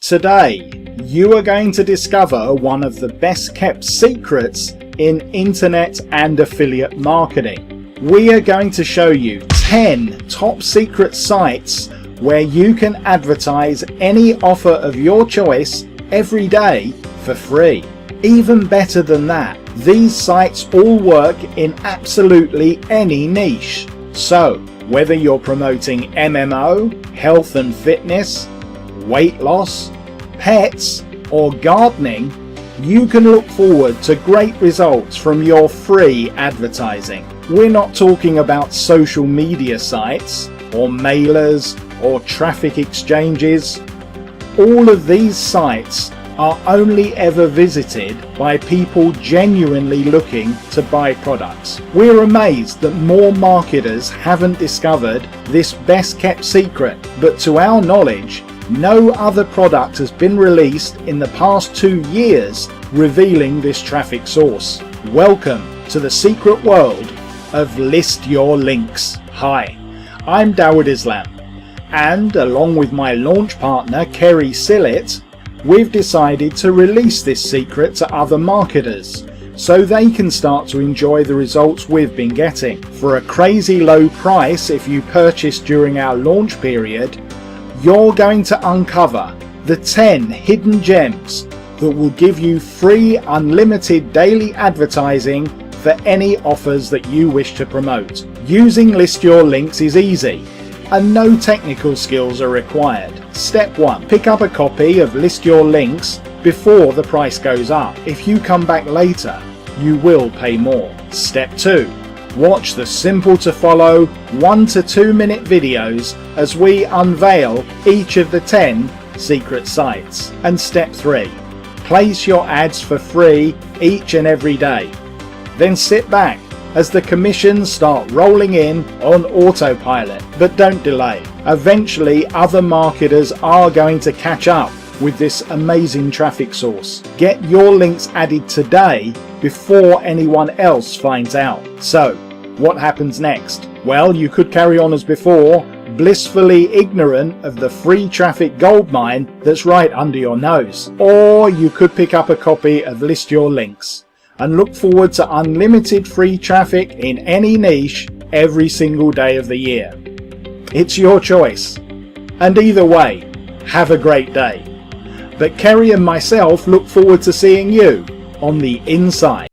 Today, you are going to discover one of the best kept secrets in internet and affiliate marketing. We are going to show you 10 top secret sites where you can advertise any offer of your choice every day for free. Even better than that, these sites all work in absolutely any niche. So, whether you're promoting MMO, health and fitness, weight loss, pets, or gardening, you can look forward to great results from your free advertising. We're not talking about social media sites, or mailers, or traffic exchanges. All of these sites are only ever visited by people genuinely looking to buy products. We're amazed that more marketers haven't discovered this best kept secret, but to our knowledge, no other product has been released in the past 2 years revealing this traffic source. Welcome to the secret world of List Your Links. Hi, I'm Dawud Islam, and along with my launch partner Kerry Sillett, we've decided to release this secret to other marketers so they can start to enjoy the results we've been getting. For a crazy low price, if you purchase during our launch period, you're going to uncover the 10 hidden gems that will give you free unlimited daily advertising for any offers that you wish to promote. Using List Your Links is easy and no technical skills are required. Step 1. Pick up a copy of List Your Links before the price goes up. If you come back later, you will pay more. Step 2. Watch the simple to follow 1 to 2 minute videos as we unveil each of the 10 secret sites. And step 3. Place your ads for free each and every day. Then sit back as the commissions start rolling in on autopilot. But don't delay. Eventually other marketers are going to catch up with this amazing traffic source. Get your links added today before anyone else finds out. So, what happens next? Well, you could carry on as before, blissfully ignorant of the free traffic goldmine that's right under your nose. Or you could pick up a copy of List Your Links and look forward to unlimited free traffic in any niche every single day of the year. It's your choice. And either way, have a great day. But Kerry and myself look forward to seeing you on the inside.